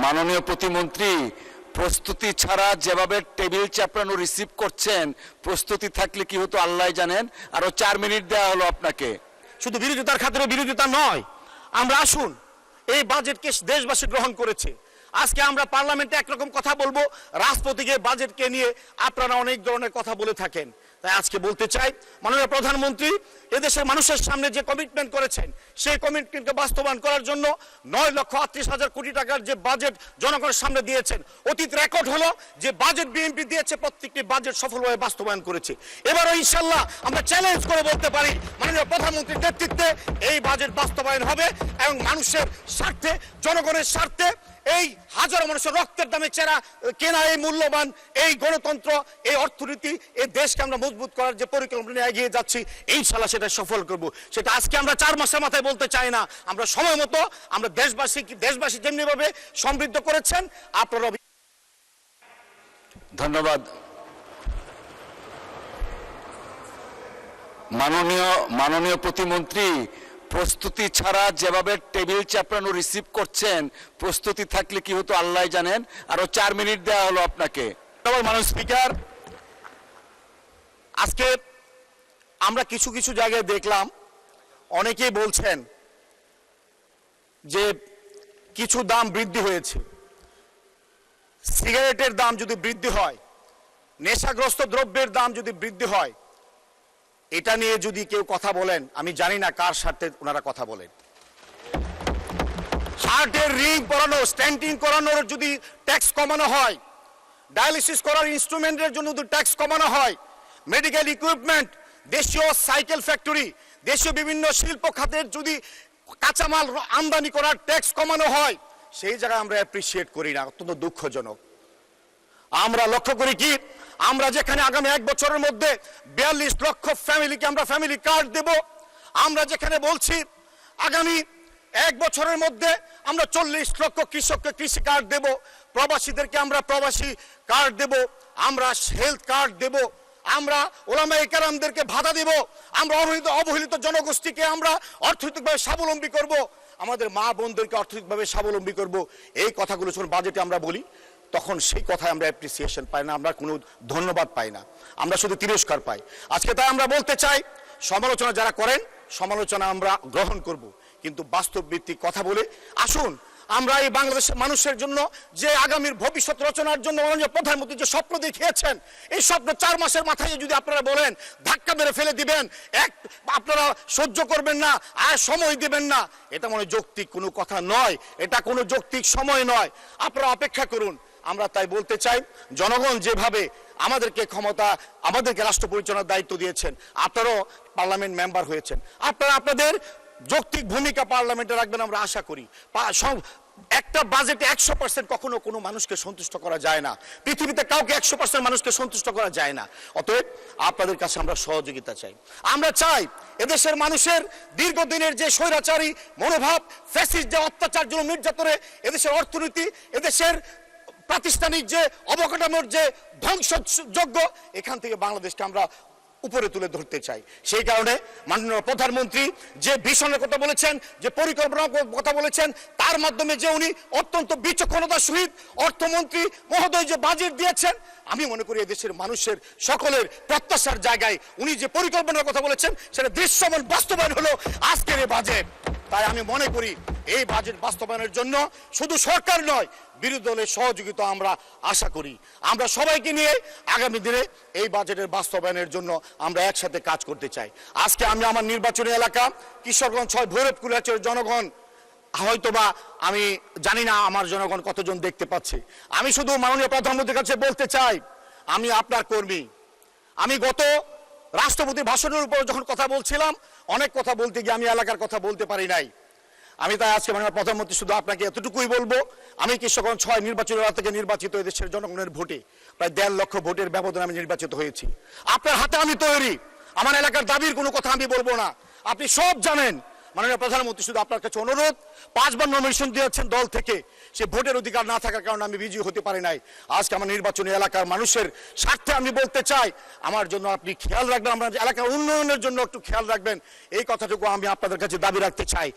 মাননীয় প্রতিমন্ত্রী প্রস্তুতি ছাড়া যেভাবে টেবিল চাপড়ানো রিসিভ করছেন, প্রস্তুতি থাকলে কি হতো আল্লাহ জানেন। আরো 4 মিনিট দেওয়া হলো আপনাকে। শুধু বিরোধিতার খাতিরে বিরোধিতা নয়, আমরা আসুন, এই বাজেটকে দেশবাসী গ্রহণ করেছে। আজকে আমরা পার্লামেন্টে একরকম কথা বলবো, রাষ্ট্রপতিকে বাজেটকে নিয়ে আপনারা অনেক ধরনের কথা বলে থাকেন। তাই আজকে বলতে চাই, মাননীয় প্রধানমন্ত্রী এদেশের মানুষের সামনে যে কমিটমেন্ট করেছেন, সেই কমিটমেন্টকে বাস্তবায়ন করার জন্য 9,38,000 কোটি টাকার যে বাজেট জনগণের সামনে দিয়েছেন, অতীত রেকর্ড হলো যে বাজেট বিএনপি দিয়েছে প্রত্যেকটি বাজেট সফলভাবে বাস্তবায়ন করেছে। এবারও ইনশাল্লাহ আমরা চ্যালেঞ্জ করে বলতে পারি, মাননীয় প্রধানমন্ত্রীর নেতৃত্বে এই বাজেট বাস্তবায়ন হবে এবং মানুষের স্বার্থে, জনগণের স্বার্থে, এই হাজারো মানুষের রক্তের দামে কেনা এই মূল্যবান এই গণতন্ত্র, এই অর্থনীতি, এই দেশকে আমরা মজবুত করার যে পরিকল্পনা এগিয়ে যাচ্ছি, ইনশাল্লাহ সেটা সফল করব। সেটা আজকে আমরা 4 মাসের মাথায় বলতে চাই না, আমরা সময় মতো আমরা দেশবাসী যেমনি ভাবে সমৃদ্ধ করেছেন আপনারা। ধন্যবাদ। মাননীয় প্রতিমন্ত্রী প্রস্তুতি ছাড়া যেভাবে টেবিল চাপড়ানো রিসিভ করছেন, প্রস্তুতি থাকলে কি হতো আল্লাহ জানেন। আরো 4 মিনিট দেওয়া হলো আপনাকে। মাননীয় স্পিকার, আজকে আমরা কিছু কিছু জায়গায় দেখলাম অনেকেই বলছেন যে কিছু দাম বৃদ্ধি হয়েছে। সিগারেটের দাম যদি বৃদ্ধি হয়, নেশাগ্রস্ত দ্রব্যের দাম যদি বৃদ্ধি হয়, এটা নিয়ে যদি কেউ কথা বলেন, আমি জানি না কার স্বার্থে ওনারা কথা বলেন। হার্টের রিং করানো, স্ট্যান্টিং করানোর যদি ট্যাক্স কমানো হয়, ডায়ালিসিস করার ইনস্ট্রুমেন্টের জন্য যদি ট্যাক্স কমানো হয়, মেডিকেল ইকুইপমেন্ট, দেশীয় সাইকেল ফ্যাক্টরি, দেশীয় বিভিন্ন শিল্প খাতের যদি কাঁচামাল আমদানি করার ট্যাক্স কমানো হয়, সেই জায়গায় আমরা অ্যাপ্রিসিয়েট করি না, অত্যন্ত দুঃখজনক। আমরা লক্ষ্য করি কি, আমরা যেখানে আগামী 1 বছরের মধ্যে 42 লক্ষ ফ্যামিলিকে আমরা ফ্যামিলি কার্ড দেব, আমরা যেখানে বলছি আগামী 1 বছরের মধ্যে আমরা 40 লক্ষ কৃষককে কৃষি কার্ড দেব, প্রবাসীদেরকে আমরা প্রবাসী কার্ড দেব, আমরা হেলথ কার্ড দেব, আমরা ওলামায়ে কেরামদেরকে ভাতা দেব, আমরা অবহেলিত জনগোষ্ঠীকে আমরা অর্থনৈতিকভাবে স্বাবলম্বী করব, আমাদের মা বোনদেরকে অর্থনৈতিকভাবে স্বাবলম্বী করব। এই কথাগুলো যখন বাজেটে আমরা বলি, তখন সেই কথায় আমরা অ্যাপ্রিসিয়েশন পাই না, আমরা কোনো ধন্যবাদ পাই না, আমরা শুধু তিরস্কার পাই। আজকে তাই আমরা বলতে চাই, সমালোচনা যারা করেন, সমালোচনা আমরা গ্রহণ করব, কিন্তু বাস্তব ভিত্তিক কথা বলে আসুন আমরা এই বাংলাদেশের মানুষের জন্য যে আগামীর ভবিষ্যৎ রচনার জন্য মাননীয় প্রধানমন্ত্রী যে স্বপ্ন দেখিয়েছেন, এই স্বপ্ন 4 মাসের মাথায় যদি আপনারা বলেন ধাক্কা মেরে ফেলে দিবেন, আপনারা সহ্য করবেন না আর সময় দিবেন না, এটা মনে যৌক্তিক কোনো কথা নয়, এটা কোনো যৌক্তিক সময় নয়। আপনারা অপেক্ষা করুন। আমরা তাই বলতে চাই, জনগণ যেভাবে আমাদেরকে ক্ষমতা, আমাদেরকে রাষ্ট্র পরিচালনার দায়িত্ব দিয়েছেন, আপনারাও পার্লামেন্ট মেম্বার হয়েছেন, আপনারা আপনাদের যৌক্তিক ভূমিকা পার্লামেন্টে রাখবেন আমরা আশা করি। একটা বাজেটে 100% কখনো কোনো মানুষকে সন্তুষ্ট করা যায় না, পৃথিবীতে কাউকে 100% মানুষকে সন্তুষ্ট করা যায় না। অতএব আপনাদের কাছে আমরা সহযোগিতা চাই। আমরা চাই এদেশের মানুষের দীর্ঘদিনের যে স্বৈরাচারী মনোভাব, ফ্যাসিস্ট যে অত্যাচার, জুলুম, নির্যাতনে এদেশের অর্থনীতি, এদেশের প্রাতিষ্ঠানিক যে অবকাঠামোর যে ধ্বংসযজ্ঞ, এখান থেকে বাংলাদেশকে আমরা উপরে তুলে ধরতে চাই। সেই কারণে মাননীয় প্রধানমন্ত্রী যে ভিশনের কথা বলেছেন, যে পরিকল্পনার কথা বলেছেন, তার মাধ্যমে যে উনি অত্যন্ত বিচক্ষণতার সহিত অর্থমন্ত্রী মহোদয় যে বাজেট দিয়েছেন, আমি মনে করি এদেশের মানুষের সকলের প্রত্যাশার জায়গায় উনি যে পরিকল্পনার কথা বলেছেন, সেটা দৃশ্যমান বাস্তবায়ন হলো আজকের এই বাজেট। তাই আমি মনে করি এই বাজেট বাস্তবায়নের জন্য শুধু সরকার নয়, বিরোধী দলের সহযোগিতা আমরা আশা করি। আমরা সবাইকে নিয়ে আগামী দিনে এই বাজেটের বাস্তবায়নের জন্য আমরা একসাথে কাজ করতে চাই। আজকে আমি আমার নির্বাচনী এলাকা কিশোরগঞ্জ 6 ভৈরব কুড়িয়াচরের জনগণ, হয়তোবা আমি জানি না আমার জনগণ কতজন দেখতে পাচ্ছে, আমি শুধু মাননীয় প্রধানমন্ত্রীর কাছে বলতে চাই, আমি আপনার কর্মী। আমি গত রাষ্ট্রপতির ভাষণের উপর যখন কথা বলছিলাম, অনেক কথা বলতে গিয়ে আমি এলাকার কথা বলতে পারি নাই। আমি তাই আজকে মাননীয় প্রধানমন্ত্রী শুধু আপনাকে এতটুকুই বলবো, আমি কিশোরগঞ্জ 6 নির্বাচনী এলাকা থেকে নির্বাচিত এদেশের জনগণের ভোটে প্রায় 1.5 লক্ষ ভোটের ব্যবধানে আমি নির্বাচিত হয়েছি। আপনার হাতে আমি তৈরি, আমার এলাকার দাবির কোনো কথা আমি বলবো না, আপনি সব জানেন। মাননীয় প্রধানমন্ত্রী শুধু আপনার কাছে অনুরোধ, 5 বার নমিনেশন দিয়েছেন দল থেকে, সে ভোটের অধিকার না থাকার কারণে আমি বিজয়ী হতে পারি নাই। আজকে আমার নির্বাচনী এলাকার মানুষের স্বার্থে আমি বলতে চাই, আমার জন্য আপনি খেয়াল রাখবেন, আমার এলাকার উন্নয়নের জন্য একটু খেয়াল রাখবেন, এই কথাটুকু আমি আপনাদের কাছে দাবি রাখতে চাই।